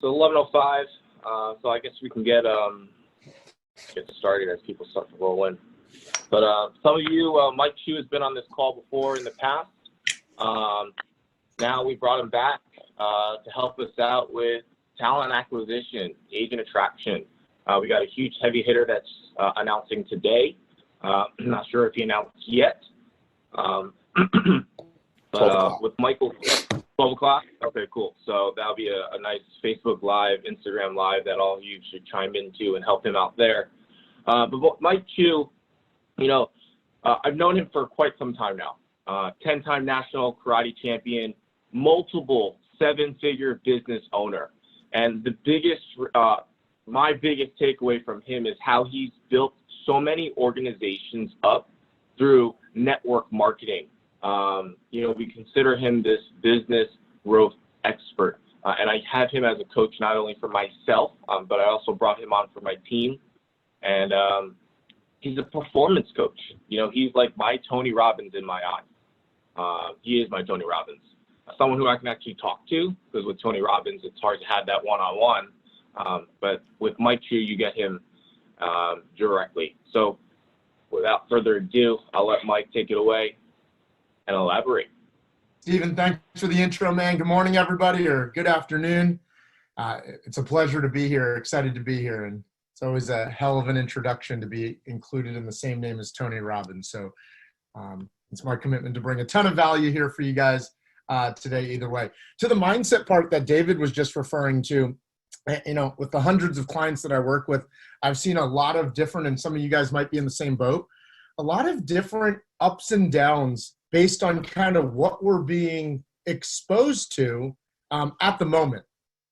So 11:05. So I guess we can get started as people start to roll in. But some of you, Mike Chu has been on this call before in the past. Now we brought him back to help us out with talent acquisition, agent attraction. We got a huge heavy hitter that's announcing today. I'm not sure if he announced yet. But with Michael, 12 o'clock? Okay, cool. So that'll be a nice Facebook Live, Instagram Live that all of you should chime into and help him out there. But Mike Chu, I've known him for quite some time now. 10-time national karate champion, multiple 7-figure business owner. And my biggest takeaway from him is how he's built so many organizations up through network marketing. We consider him this business growth expert. And I have him as a coach not only for myself, but I also brought him on for my team. And he's a performance coach. He's like my Tony Robbins in my eyes. He is my Tony Robbins. Someone who I can actually talk to, because with Tony Robbins, it's hard to have that one-on-one. But with Mike Chu, you get him directly. So without further ado, I'll let Mike take it away and elaborate. Stephen, thanks for the intro, man. Good morning, everybody, or good afternoon. It's a pleasure to be here, excited to be here. And it's always a hell of an introduction to be included in the same name as Tony Robbins. So it's my commitment to bring a ton of value here for you guys today, either way. To the mindset part that David was just referring to, with the hundreds of clients that I work with, I've seen a lot of different, and some of you guys might be in the same boat, a lot of different ups and downs based on kind of what we're being exposed to at the moment.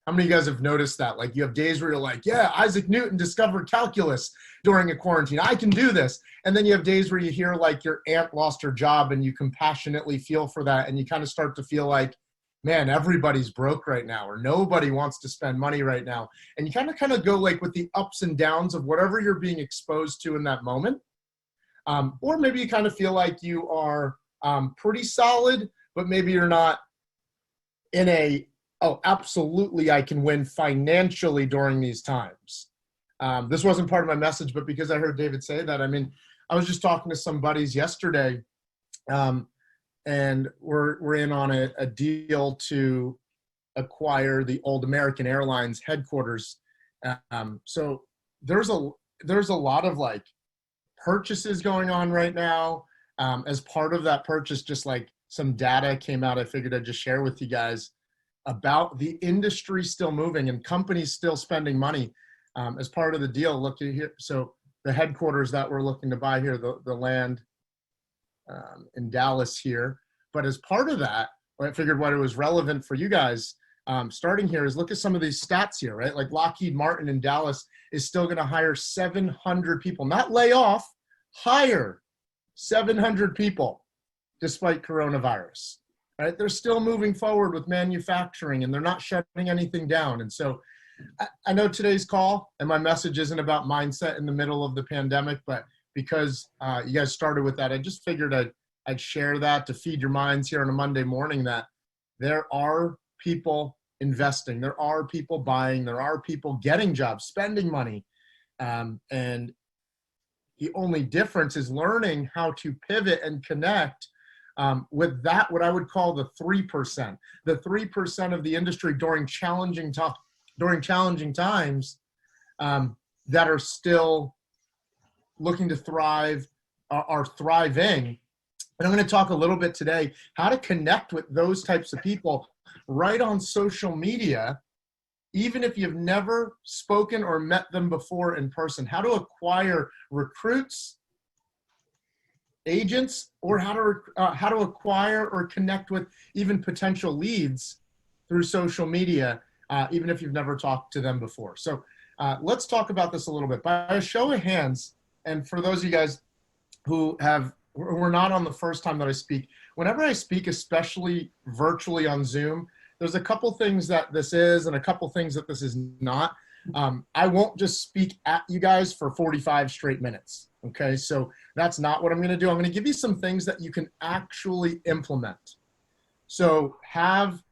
How many of you guys have noticed that? Like, you have days where you're like, yeah, Isaac Newton discovered calculus during a quarantine. I can do this. And then you have days where you hear like your aunt lost her job and you compassionately feel for that. And you kind of start to feel like, man, everybody's broke right now, or nobody wants to spend money right now. And you kind of go like with the ups and downs of whatever you're being exposed to in that moment. Or maybe you kind of feel like you are pretty solid, but maybe you're not in oh, absolutely, I can win financially during these times. This wasn't part of my message, but because I heard David say that, I was just talking to some buddies yesterday, and we're in on a deal to acquire the old American Airlines headquarters. So there's a lot of like purchases going on right now. As part of that purchase, just like some data came out, I figured I'd just share with you guys about the industry still moving and companies still spending money as part of the deal. Look here. So the headquarters that we're looking to buy here, the land in Dallas here. But as part of that, I figured what it was relevant for you guys starting here is look at some of these stats here, right? Like Lockheed Martin in Dallas is still going to hire 700 people, not lay off, hire 700 people despite coronavirus, right? They're still moving forward with manufacturing and they're not shutting anything down. And so I know today's call and my message isn't about mindset in the middle of the pandemic, but because you guys started with that, I just figured I'd share that to feed your minds here on a Monday morning that there are people investing, there are people buying, there are people getting jobs, spending money. And the only difference is learning how to pivot and connect with that, what I would call the 3%. The 3% of the industry during challenging times that are still looking to thrive, are thriving. And I'm going to talk a little bit today how to connect with those types of people right on social media, even if you've never spoken or met them before in person, how to acquire recruits, agents, or how to acquire or connect with even potential leads through social media, even if you've never talked to them before. So let's talk about this a little bit. By a show of hands, and for those of you guys who we're not on the first time that I speak, whenever I speak, especially virtually on Zoom, there's a couple things that this is and a couple things that this is not. I won't just speak at you guys for 45 straight minutes. Okay, so that's not what I'm going to do. I'm going to give you some things that you can actually implement. So have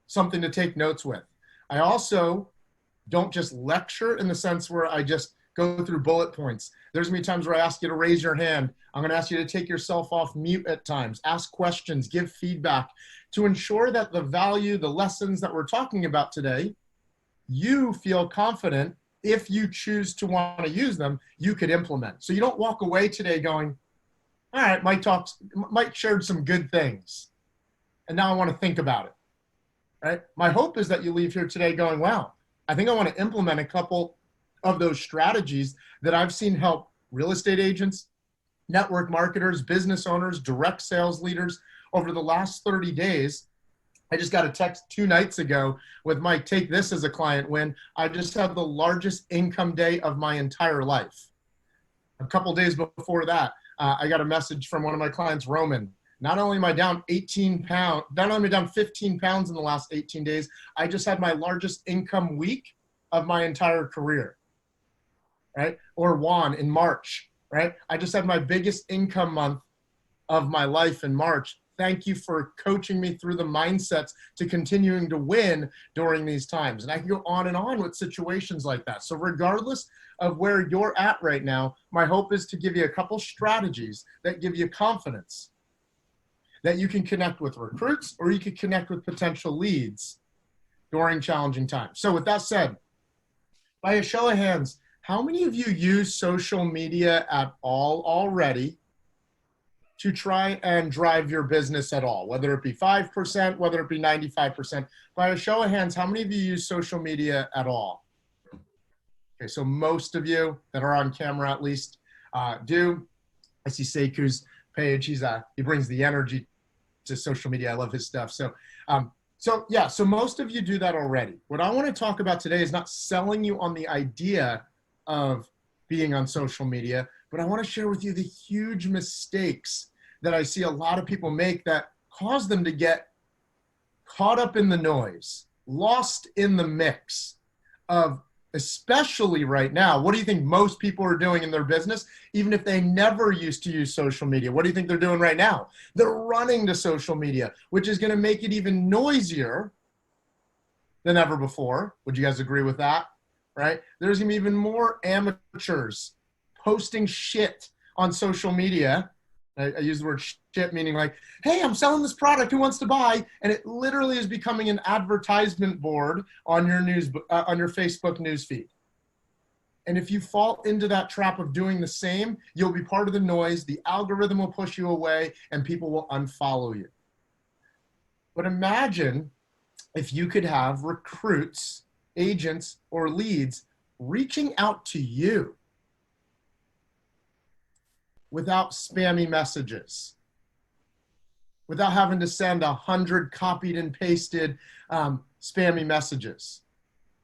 something to take notes with. I also don't just lecture in the sense where I just go through bullet points. There's going to be times where I ask you to raise your hand. I'm going to ask you to take yourself off mute at times, ask questions, give feedback to ensure that the value, the lessons that we're talking about today, you feel confident if you choose to want to use them, you could implement. So you don't walk away today going, all right, Mike shared some good things, and now I want to think about it, right? My hope is that you leave here today going, wow, I think I want to implement a couple of those strategies that I've seen help real estate agents, network marketers, business owners, direct sales leaders over the last 30 days. I just got a text 2 nights ago with Mike, take this as a client win. I just had the largest income day of my entire life. A couple days before that, I got a message from one of my clients, Roman. Not only am I down 18 pounds, not only am I down 15 pounds in the last 18 days, I just had my largest income week of my entire career, right? Or Juan in March, right? I just had my biggest income month of my life in March. Thank you for coaching me through the mindsets to continuing to win during these times. And I can go on with situations like that. So regardless of where you're at right now, my hope is to give you a couple strategies that give you confidence that you can connect with recruits or you can connect with potential leads during challenging times. So with that said, by a show of hands, how many of you use social media at all already to try and drive your business at all, whether it be 5%, whether it be 95%? By a show of hands, how many of you use social media at all? Okay, so most of you that are on camera at least do. I see Seiku's page. He brings the energy to social media. I love his stuff. So most of you do that already. What I want to talk about today is not selling you on the idea of being on social media, but I want to share with you the huge mistakes that I see a lot of people make that cause them to get caught up in the noise, lost in the mix of, especially right now, what do you think most people are doing in their business, even if they never used to use social media? What do you think they're doing right now? They're running to social media, which is going to make it even noisier than ever before. Would you guys agree with that? Right? There's going to be even more amateurs posting shit on social media. I use the word shit meaning like, hey, I'm selling this product. Who wants to buy? And it literally is becoming an advertisement board on your on your Facebook newsfeed. And if you fall into that trap of doing the same, you'll be part of the noise. The algorithm will push you away and people will unfollow you. But imagine if you could have recruits, agents, or leads reaching out to you without spammy messages, without having to send 100 copied and pasted spammy messages.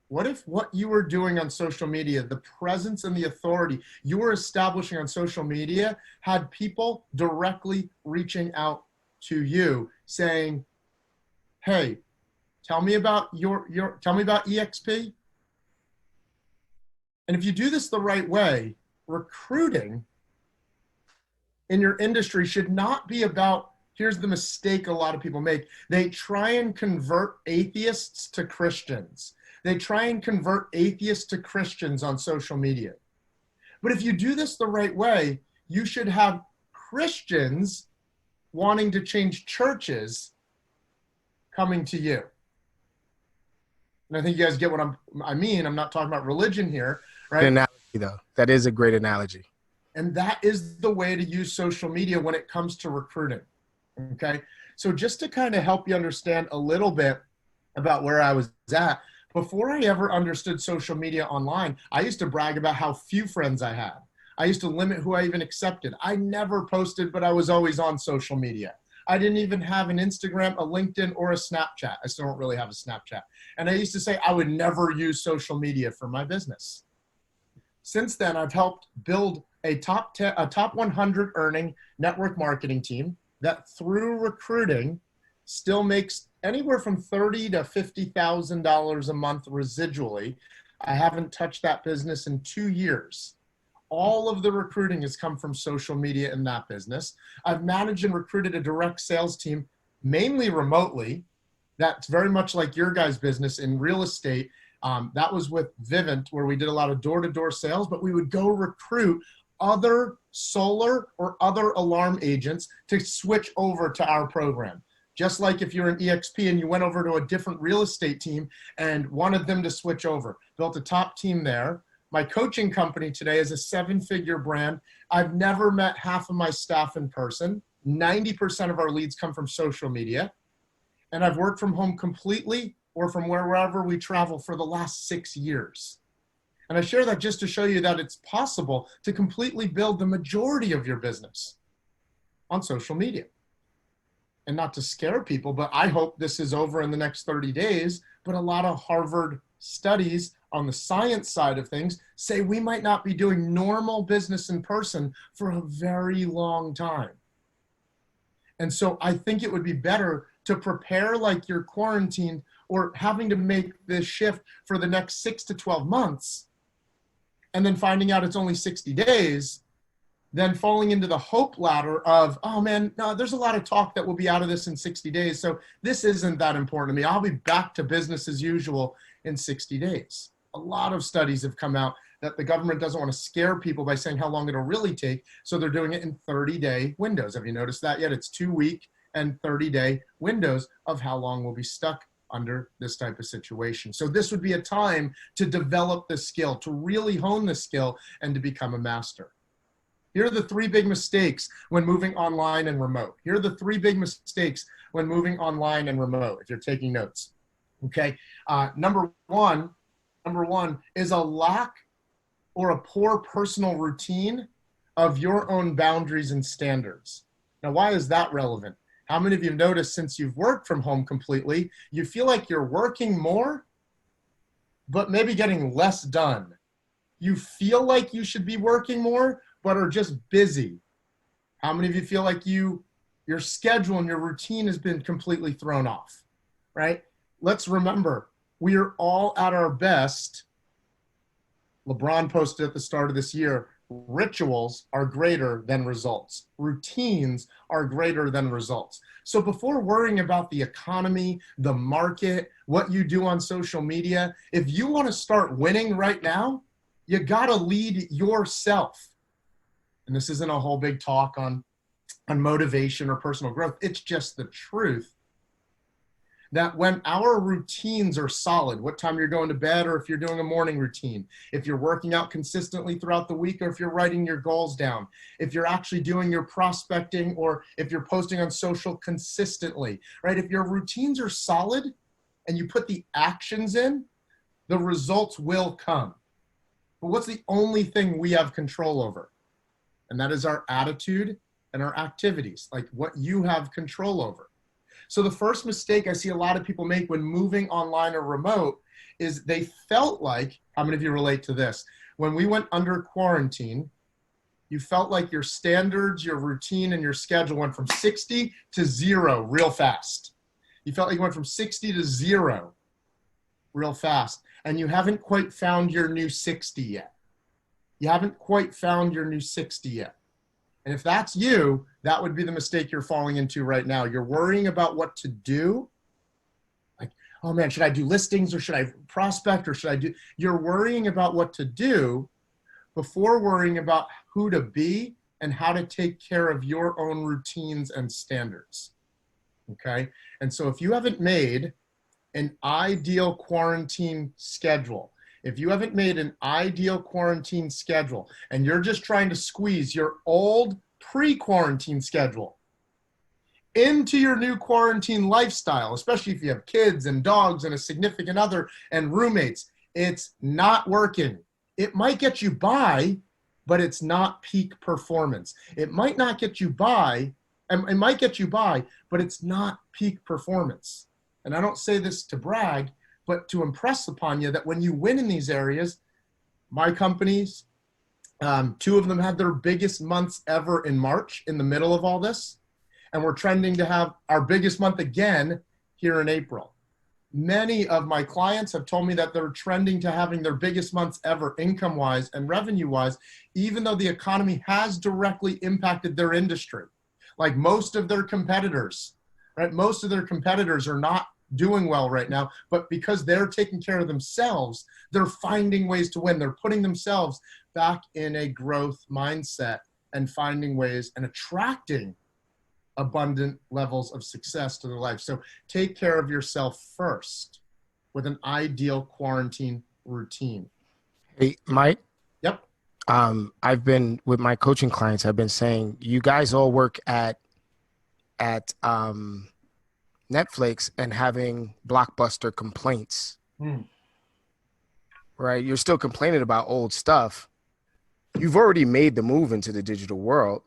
What if what you were doing on social media, the presence and the authority you were establishing on social media, had people directly reaching out to you saying, hey, tell me about tell me about EXP. And if you do this the right way, recruiting in your industry should not be about, here's the mistake a lot of people make. They try and convert atheists to Christians. They try and convert atheists to Christians on social media. But if you do this the right way, you should have Christians wanting to change churches coming to you. And I think you guys get what I mean. I'm not talking about religion here, right? Good analogy, though. That is a great analogy. And that is the way to use social media when it comes to recruiting, okay? So just to kind of help you understand a little bit about where I was at, before I ever understood social media online, I used to brag about how few friends I had. I used to limit who I even accepted. I never posted, but I was always on social media. I didn't even have an Instagram, a LinkedIn, or a Snapchat. I still don't really have a Snapchat. And I used to say I would never use social media for my business. Since then, I've helped build a top 100 earning network marketing team that through recruiting still makes anywhere from $30,000 to $50,000 a month residually. I haven't touched that business in 2 years. All of the recruiting has come from social media in that business. I've managed and recruited a direct sales team, mainly remotely. That's very much like your guys' business in real estate. That was with Vivint, where we did a lot of door-to-door sales, but we would go recruit other solar or other alarm agents to switch over to our program. Just like if you're an EXP and you went over to a different real estate team and wanted them to switch over. Built a top team there. My coaching company today is a 7-figure brand. I've never met half of my staff in person. 90% of our leads come from social media. And I've worked from home completely or from wherever we travel for the last 6 years. And I share that just to show you that it's possible to completely build the majority of your business on social media. And not to scare people, but I hope this is over in the next 30 days. But a lot of Harvard studies on the science side of things say we might not be doing normal business in person for a very long time. And so I think it would be better to prepare like you're quarantined or having to make this shift for the next 6 to 12 months and then finding out it's only 60 days, then falling into the hope ladder of, oh man, no, there's a lot of talk that we'll be out of this in 60 days. So this isn't that important to me. I'll be back to business as usual in 60 days. A lot of studies have come out that the government doesn't want to scare people by saying how long it'll really take. So they're doing it in 30-day windows. Have you noticed that yet? It's 2-week and 30-day windows of how long we'll be stuck under this type of situation. So this would be a time to develop the skill, to really hone the skill and to become a master. Here are the 3 big mistakes when moving online and remote. Here are the 3 big mistakes when moving online and remote, if you're taking notes. Okay, number one is a lack or a poor personal routine of your own boundaries and standards. Now, why is that relevant? How many of you have noticed since you've worked from home completely, you feel like you're working more, but maybe getting less done? You feel like you should be working more, but are just busy. How many of you feel like your schedule and your routine has been completely thrown off, right? Let's remember, we are all at our best. LeBron posted at the start of this year, rituals are greater than results. Routines are greater than results. So before worrying about the economy, the market, what you do on social media, if you want to start winning right now, you got to lead yourself. And this isn't a whole big talk on motivation or personal growth. It's just the truth that when our routines are solid, what time you're going to bed, or if you're doing a morning routine, if you're working out consistently throughout the week, or if you're writing your goals down, if you're actually doing your prospecting, or if you're posting on social consistently, right? If your routines are solid and you put the actions in, the results will come. But what's the only thing we have control over? And that is our attitude and our activities, like what you have control over. So the first mistake I see a lot of people make when moving online or remote is they felt like, how many of you relate to this? When we went under quarantine, you felt like your standards, your routine, and your schedule went from 60 to 0 real fast. You felt like you went from 60 to 0 real fast, and you haven't quite found your new 60 yet. You haven't quite found your new 60 yet. And if that's you, that would be the mistake you're falling into right now. You're worrying about what to do. Like, oh man, should I do listings or should I prospect or should I do? You're worrying about what to do before worrying about who to be and how to take care of your own routines and standards. Okay? And so if you haven't made an ideal quarantine schedule, if you haven't made an ideal quarantine schedule and you're just trying to squeeze your old pre-quarantine schedule into your new quarantine lifestyle, especially if you have kids and dogs and a significant other and roommates, it's not working. It might get you by, but it's not peak performance. It might not get you by, and it might get you by, but it's not peak performance. And I don't say this to brag, but to impress upon you that when you win in these areas, my companies, 2 of them had their biggest months ever in March in the middle of all this. And we're trending to have our biggest month again here in April. Many of my clients have told me that they're trending to having their biggest months ever income-wise and revenue-wise, even though the economy has directly impacted their industry. Like most of their competitors, right? Most of their competitors are not doing well right now, but because they're taking care of themselves, they're finding ways to win. They're putting themselves back in a growth mindset and finding ways and attracting abundant levels of success to their life. So take care of yourself first with an ideal quarantine routine. Hey, Mike. Yep. I've been with my coaching clients. I've been saying you guys all work at Netflix and having Blockbuster complaints, right? You're still complaining about old stuff. You've already made the move into the digital world,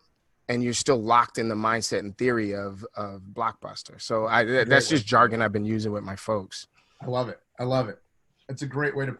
and you're still locked in the mindset and theory of Blockbuster. So that's just jargon I've been using with my folks. I love it. I love it. It's a great way to